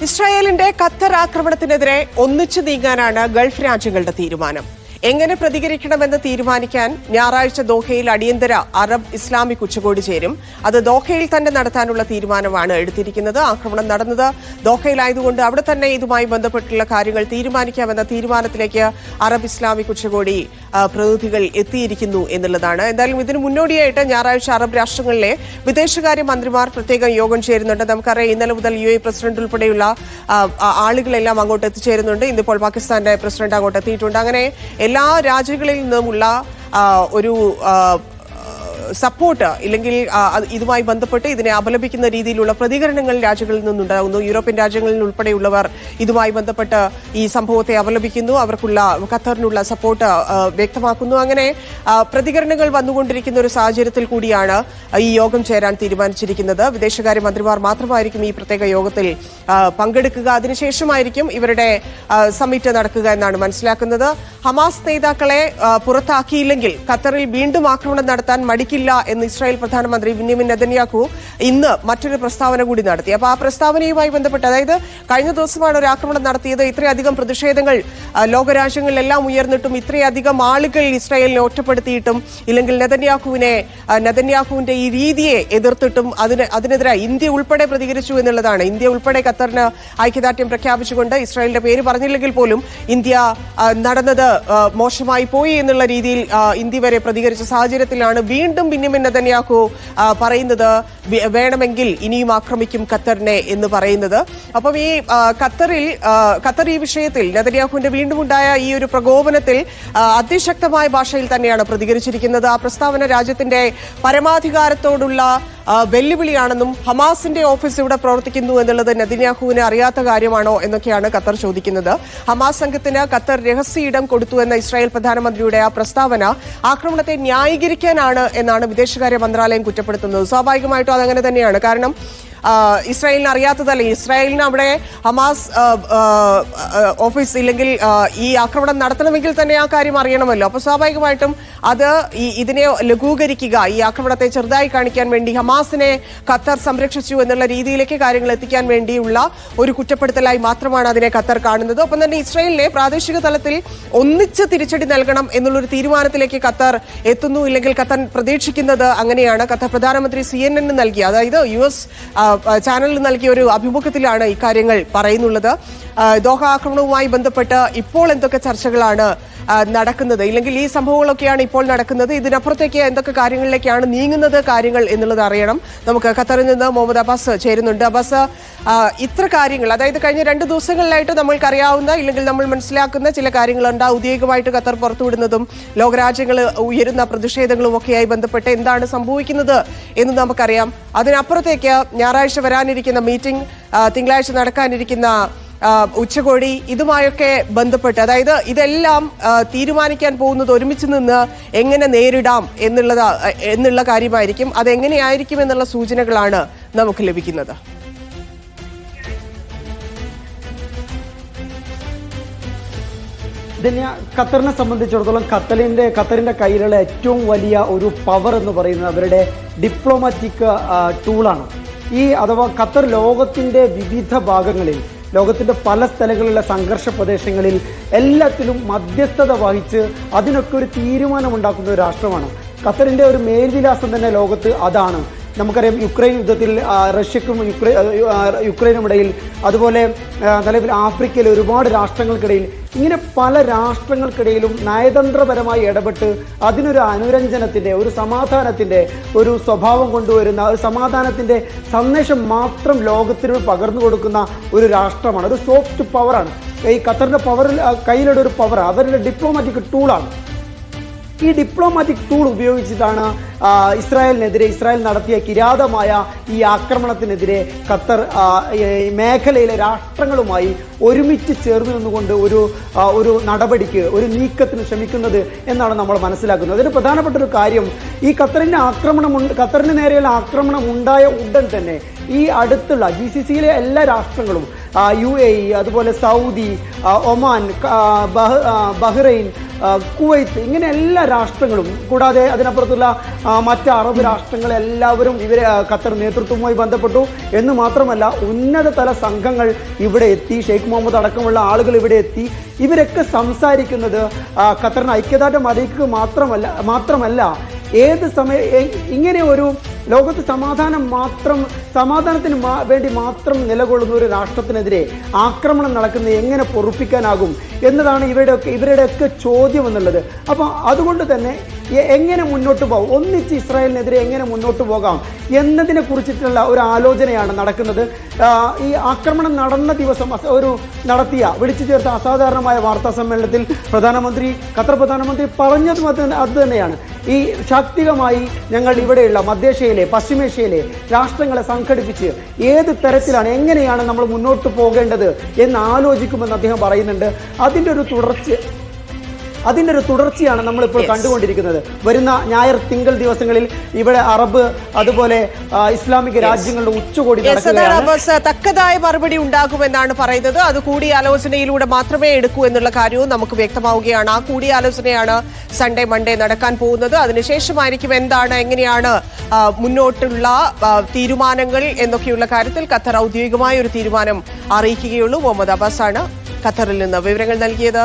ഇസ്രായേലിന്റെ ഖത്തർ ആക്രമണത്തിനെതിരെ ഒന്നിച്ചു നീങ്ങാനാണ് ഗൾഫ് രാജ്യങ്ങളുടെ തീരുമാനം. എങ്ങനെ പ്രതികരിക്കണമെന്ന് തീരുമാനിക്കാൻ ഞായറാഴ്ച ദോഹയിൽ അടിയന്തര അറബ് ഇസ്ലാമിക് ഉച്ചകോടി ചേരും. അത് ദോഹയിൽ തന്നെ നടത്താനുള്ള തീരുമാനമാണ് എടുത്തിരിക്കുന്നത്. ആക്രമണം നടന്നത് ദോഹയിലായതുകൊണ്ട് അവിടെ തന്നെ ഇതുമായി ബന്ധപ്പെട്ടുള്ള കാര്യങ്ങൾ തീരുമാനിക്കാമെന്ന തീരുമാനത്തിലേക്ക് അറബ് ഇസ്ലാമിക് ഉച്ചകോടി പ്രതിനിധികൾ എത്തിയിരിക്കുന്നു എന്നുള്ളതാണ്. എന്തായാലും ഇതിന് മുന്നോടിയായിട്ട് ഞായറാഴ്ച അറബ് രാഷ്ട്രങ്ങളിലെ വിദേശകാര്യ മന്ത്രിമാർ പ്രത്യേകം യോഗം ചേരുന്നുണ്ട്. നമുക്കറിയാം, ഇന്നലെ മുതൽ UAE പ്രസിഡന്റ് ഉൾപ്പെടെയുള്ള ആളുകളെല്ലാം അങ്ങോട്ട് എത്തിച്ചേരുന്നുണ്ട്. ഇന്നിപ്പോൾ പാകിസ്ഥാന്റെ പ്രസിഡന്റ് അങ്ങോട്ട് എത്തിയിട്ടുണ്ട്. അങ്ങനെ എല്ലാ രാജ്യങ്ങളിൽ നിന്നുമുള്ള ഒരു സപ്പോർട്ട് ഇല്ലെങ്കിൽ ഇതുമായി ബന്ധപ്പെട്ട് ഇതിനെ അപലപിക്കുന്ന രീതിയിലുള്ള പ്രതികരണങ്ങൾ രാജ്യങ്ങളിൽ നിന്നുണ്ടാകുന്നു. യൂറോപ്യൻ രാജ്യങ്ങളിൽ ഉൾപ്പെടെയുള്ളവർ ഇതുമായി ബന്ധപ്പെട്ട് ഈ സംഭവത്തെ അപലപിക്കുന്നു, അവർക്കുള്ള ഖത്തറിനുള്ള സപ്പോർട്ട് വ്യക്തമാക്കുന്നു. അങ്ങനെ പ്രതികരണങ്ങൾ വന്നുകൊണ്ടിരിക്കുന്ന ഒരു സാഹചര്യത്തിൽ കൂടിയാണ് ഈ യോഗം ചേരാൻ തീരുമാനിച്ചിരിക്കുന്നത്. വിദേശകാര്യ മന്ത്രിമാർ മാത്രമായിരിക്കും ഈ പ്രത്യേക യോഗത്തിൽ പങ്കെടുക്കുക. അതിനുശേഷമായിരിക്കും ഇവരുടെ സമ്മിറ്റ് നടക്കുക എന്നാണ് മനസ്സിലാക്കുന്നത്. ഹമാസ് നേതാക്കളെ പുറത്താക്കിയില്ലെങ്കിൽ ഖത്തറിൽ വീണ്ടും ആക്രമണം നടത്താൻ മടിക്കില്ല എന്ന് ഇസ്രായേൽ പ്രധാനമന്ത്രി ബെന്യാമിൻ നെതന്യാഹു ഇന്ന് മറ്റൊരു പ്രസ്താവന കൂടി നടത്തി. അപ്പോൾ ആ പ്രസ്താവനയുമായി ബന്ധപ്പെട്ട്, അതായത് കഴിഞ്ഞ ദിവസമാണ് ഒരു ആക്രമണം നടത്തിയത്. ഇത്രയധികം പ്രതിഷേധങ്ങൾ ലോകരാജ്യങ്ങളിലെല്ലാം ഉയർന്നിട്ടും ഇത്രയധികം ആളുകൾ ഇസ്രായേലിനെ ഒറ്റപ്പെടുത്തിയിട്ടും ഇല്ലെങ്കിൽ നെതന്യാഹുവിന്റെ ഈ രീതിയെ എതിർത്തിട്ടും അതിനെതിരായി ഇന്ത്യ ഉൾപ്പെടെ പ്രതികരിച്ചു എന്നുള്ളതാണ്. ഇന്ത്യ ഉൾപ്പെടെ ഖത്തറിന് ഐക്യദാർഢ്യം പ്രഖ്യാപിച്ചുകൊണ്ട് ഇസ്രായേലിന്റെ പേര് പറഞ്ഞില്ലെങ്കിൽ പോലും ഇന്ത്യ നടന്നത് മോശമായി പോയി എന്നുള്ള രീതിയിൽ ഇന്ത്യ വരെ പ്രതികരിച്ച സാഹചര്യത്തിലാണ് വീണ്ടും ബെന്യാമിൻ നെതന്യാഹു പറയുന്നത് വേണമെങ്കിൽ ഇനിയും ആക്രമിക്കും ഖത്തറിനെ എന്ന് പറയുന്നത്. അപ്പം ഈ ഖത്തർ ഈ വിഷയത്തിൽ നെതന്യാഹുവിന്റെ വീണ്ടും ഉണ്ടായ ഈ ഒരു പ്രകോപനത്തിൽ അതിശക്തമായ ഭാഷയിൽ തന്നെയാണ് പ്രതികരിച്ചിരിക്കുന്നത്. ആ പ്രസ്താവന രാജ്യത്തിന്റെ പരമാധികാരത്തോടുള്ള വെല്ലുവിളിയാണെന്നും ഹമാസിന്റെ ഓഫീസ് ഇവിടെ പ്രവർത്തിക്കുന്നു എന്നുള്ളത് നെതന്യാഹുവിന് അറിയാത്ത കാര്യമാണോ എന്നൊക്കെയാണ് ഖത്തർ ചോദിക്കുന്നത്. ഹമാസ് സംഘത്തിന് ഖത്തർ രഹസ്യ ഇടം കൊടുത്തു എന്ന ഇസ്രായേൽ പ്രധാനമന്ത്രിയുടെ ആ പ്രസ്താവന ആക്രമണത്തെ ന്യായീകരിക്കാനാണ് എന്നാണ് വിദേശകാര്യ മന്ത്രാലയം കുറ്റപ്പെടുത്തുന്നത്. സ്വാഭാവികമായിട്ടും അതങ്ങനെ തന്നെയാണ്. കാരണം ഇസ്രായേലിന് അറിയാത്തതല്ല, ഇസ്രായേലിന് അവിടെ ഹമാസ് ഓഫീസ് ഇല്ലെങ്കിൽ ഈ ആക്രമണം നടത്തണമെങ്കിൽ തന്നെ ആ കാര്യം അറിയണമല്ലോ. അപ്പോൾ സ്വാഭാവികമായിട്ടും അത് ഇതിനെ ലഘൂകരിക്കുക, ഈ ആക്രമണത്തെ ചെറുതായി കാണിക്കാൻ വേണ്ടി ഹമാസിനെ ഖത്തർ സംരക്ഷിച്ചു എന്നുള്ള രീതിയിലേക്ക് കാര്യങ്ങൾ എത്തിക്കാൻ വേണ്ടിയുള്ള ഒരു കുറ്റപ്പെടുത്തലായി മാത്രമാണ് അതിനെ ഖത്തർ കാണുന്നത്. ഒപ്പം തന്നെ ഇസ്രായേലിനെ പ്രാദേശിക തലത്തിൽ ഒന്നിച്ച് തിരിച്ചടി നൽകണം എന്നുള്ളൊരു തീരുമാനത്തിലേക്ക് ഖത്തർ എത്തുന്നു. ഇല്ലെങ്കിൽ ഖത്തർ പ്രതീക്ഷിക്കുന്നത് അങ്ങനെയാണ്. ഖത്തർ പ്രധാനമന്ത്രി CNN നൽകിയ, അതായത് US ചാനലിൽ നൽകിയ ഒരു അഭിമുഖത്തിലാണ് ഇക്കാര്യങ്ങൾ പറയുന്നുള്ളത്. ദോഹ ആക്രമണവുമായി ബന്ധപ്പെട്ട് ഇപ്പോൾ എന്തൊക്കെ ചർച്ചകളാണ് നടക്കുന്നത്, ഇല്ലെങ്കിൽ ഈ സംഭവങ്ങളൊക്കെയാണ് ഇപ്പോൾ നടക്കുന്നത്, ഇതിനപ്പുറത്തേക്ക് എന്തൊക്കെ കാര്യങ്ങളിലേക്കാണ് നീങ്ങുന്നത് കാര്യങ്ങൾ എന്നുള്ളത് അറിയണം. നമുക്ക് ഖത്തറിൽ നിന്ന് മുഹമ്മദ് അബ്ബാസ് ചേരുന്നുണ്ട്. അബ്ബാസ്, ഇത്ര കാര്യങ്ങൾ, അതായത് കഴിഞ്ഞ 2 ദിവസങ്ങളിലായിട്ട് നമ്മൾക്കറിയാവുന്ന ഇല്ലെങ്കിൽ നമ്മൾ മനസ്സിലാക്കുന്ന ചില കാര്യങ്ങളുണ്ട്. ഔദ്യോഗികമായിട്ട് ഖത്തർ പുറത്തുവിടുന്നതും ലോകരാജ്യങ്ങൾ ഉയരുന്ന പ്രതിഷേധങ്ങളും ഒക്കെയായി ബന്ധപ്പെട്ട് എന്താണ് സംഭവിക്കുന്നത് എന്ന് നമുക്കറിയാം. അതിനപ്പുറത്തേക്ക് ഞായറാഴ്ച വരാനിരിക്കുന്ന മീറ്റിംഗ്, തിങ്കളാഴ്ച നടക്കാനിരിക്കുന്ന ഉച്ചകോടി, ഇതുമായൊക്കെ ബന്ധപ്പെട്ട്, അതായത് ഇതെല്ലാം തീരുമാനിക്കാൻ പോകുന്നത് ഒരുമിച്ച് നിന്ന് എങ്ങനെ നേരിടാം എന്നുള്ള കാര്യമായിരിക്കും. അതെങ്ങനെയായിരിക്കും എന്നുള്ള സൂചനകളാണ് നമുക്ക് ലഭിക്കുന്നത്. ഖത്തറിനെ സംബന്ധിച്ചിടത്തോളം ഖത്തറിന്റെ കയ്യിലുള്ള ഏറ്റവും വലിയ ഒരു പവർ എന്ന് പറയുന്നത് അവരുടെ ഡിപ്ലോമാറ്റിക് ടൂളാണ്. അഥവാ ഖത്തർ ലോകത്തിന്റെ വിവിധ ഭാഗങ്ങളിൽ, ലോകത്തിന്റെ പല സ്ഥലങ്ങളിലുള്ള സംഘർഷ പ്രദേശങ്ങളിൽ എല്ലാത്തിലും മധ്യസ്ഥത വഹിച്ച് അതിനൊക്കെ ഒരു തീരുമാനമുണ്ടാക്കുന്ന ഒരു രാഷ്ട്രമാണ്. ഖത്തറിന്റെ ഒരു മേൽവിലാസം തന്നെ ലോകത്ത് അതാണ്. നമുക്കറിയാം, യുക്രൈൻ യുദ്ധത്തിൽ റഷ്യക്കും യുക്രൈനും ഇടയിൽ, അതുപോലെ നിലവിൽ ആഫ്രിക്കയിലെ ഒരുപാട് രാഷ്ട്രങ്ങൾക്കിടയിൽ, ഇങ്ങനെ പല രാഷ്ട്രങ്ങൾക്കിടയിലും നയതന്ത്രപരമായി ഇടപെട്ട് അതിനൊരു അനുരഞ്ജനത്തിൻ്റെ, ഒരു സമാധാനത്തിൻ്റെ ഒരു സ്വഭാവം കൊണ്ടുവരുന്ന, ഒരു സമാധാനത്തിൻ്റെ സന്ദേശം മാത്രം ലോകത്തിന് പകർന്നു കൊടുക്കുന്ന ഒരു രാഷ്ട്രമാണ്. ഒരു സോഫ്റ്റ് പവറാണ് ഈ ഖത്തറിൻ്റെ പവറിൽ. കയ്യിലുള്ള ഒരു പവർ അവരുടെ ഡിപ്ലോമാറ്റിക് ടൂളാണ്. ഈ ഡിപ്ലോമാറ്റിക് ടൂൾ ഉപയോഗിച്ചിട്ടാണ് ഇസ്രായേൽ നടത്തിയ കിരാതമായ ഈ ആക്രമണത്തിനെതിരെ ഖത്തർ മേഖലയിലെ രാഷ്ട്രങ്ങളുമായി ഒരുമിച്ച് ചേർന്ന് നിന്നുകൊണ്ട് ഒരു നടപടിക്ക്, ഒരു നീക്കത്തിന് ശ്രമിക്കുന്നത് എന്നാണ് നമ്മൾ മനസ്സിലാക്കുന്നത്. അതിന് പ്രധാനപ്പെട്ട ഒരു കാര്യം, ഈ ഖത്തറിന് നേരെയുള്ള ആക്രമണം ഉണ്ടായ ഉടൻ തന്നെ ഈ അടുത്തുള്ള GCC-യിലെ എല്ലാ രാഷ്ട്രങ്ങളും UAE, അതുപോലെ സൗദി, ഒമാൻ, ബഹ്റൈൻ, കുവൈത്ത്, ഇങ്ങനെ എല്ലാ രാഷ്ട്രങ്ങളും കൂടാതെ അതിനപ്പുറത്തുള്ള മറ്റ് അറബ് രാഷ്ട്രങ്ങളെല്ലാവരും ഇവരെ ഖത്തർ നേതൃത്വവുമായി ബന്ധപ്പെട്ടു എന്ന് മാത്രമല്ല ഉന്നതതല സംഘങ്ങൾ ഇവിടെ എത്തി, ഷെയ്ഖ് മുഹമ്മദ് അടക്കമുള്ള ആളുകൾ ഇവിടെ എത്തി. ഇവരൊക്കെ സംസാരിക്കുന്നത് ഖത്തറിന് ഐക്യദാർഢ്യം അറിയിക്കുക മാത്രമല്ല ഏത് ഇങ്ങനെ ഒരു ലോകത്ത് സമാധാനത്തിന് വേണ്ടി മാത്രം നിലകൊള്ളുന്ന ഒരു രാഷ്ട്രത്തിനെതിരെ ആക്രമണം നടക്കുന്നത് എങ്ങനെ പൊറുപ്പിക്കാനാകും എന്നതാണ് ഇവരുടെയൊക്കെ ചോദ്യം എന്നുള്ളത്. അപ്പം അതുകൊണ്ട് തന്നെ എങ്ങനെ മുന്നോട്ട് പോകും, ഒന്നിച്ച് ഇസ്രായേലിനെതിരെ എങ്ങനെ മുന്നോട്ട് പോകാം എന്നതിനെ കുറിച്ചിട്ടുള്ള ഒരു ആലോചനയാണ് നടക്കുന്നത്. ഈ ആക്രമണം നടന്ന ദിവസം വിളിച്ചു ചേർത്ത അസാധാരണമായ വാർത്താ സമ്മേളനത്തിൽ ഖത്തർ പ്രധാനമന്ത്രി പറഞ്ഞതും അത് തന്നെയാണ്. ഈ ശാക്തികമായി ഞങ്ങൾ ഇവിടെയുള്ള മധ്യേഷ്യയിലെ പശ്ചിമേഷ്യയിലെ രാഷ്ട്രങ്ങളെ സംഘടിപ്പിച്ച് ഏത് തരത്തിലാണ് എങ്ങനെയാണ് നമ്മൾ മുന്നോട്ട് പോകേണ്ടത് എന്ന് ആലോചിക്കുമെന്ന് അദ്ദേഹം പറയുന്നുണ്ട്. അതിൻ്റെ ഒരു തുടർച്ചയാണ് നമ്മളിപ്പോൾ കണ്ടുകൊണ്ടിരിക്കുന്നത്. വരുന്ന ഞായർ തിങ്കൾ ദിവസങ്ങളിൽ ഇവിടെ അറബ് അതുപോലെ ഇസ്ലാമിക രാജ്യങ്ങളുടെ ഉച്ചകോടി നടക്കുകയാണ്. തക്കതായ മറുപടി ഉണ്ടാകുമെന്നാണ് പറയുന്നത്. അത് കൂടിയാലോചനയിലൂടെ മാത്രമേ എടുക്കൂ എന്നുള്ള കാര്യവും നമുക്ക് വ്യക്തമാവുകയാണ്. ആ കൂടിയാലോചനയാണ് സൺഡേ മൺഡേ നടക്കാൻ പോകുന്നത്. അതിനുശേഷമായിരിക്കും എങ്ങനെയാണ് മുന്നോട്ടുള്ള തീരുമാനങ്ങൾ എന്നൊക്കെയുള്ള കാര്യത്തിൽ ഖത്തർ ഔദ്യോഗികമായ ഒരു തീരുമാനം അറിയിക്കുകയുള്ളൂ. മുഹമ്മദ് അബ്ബാസ് ആണ് ഖത്തറിൽ നിന്ന് വിവരങ്ങൾ നൽകിയത്.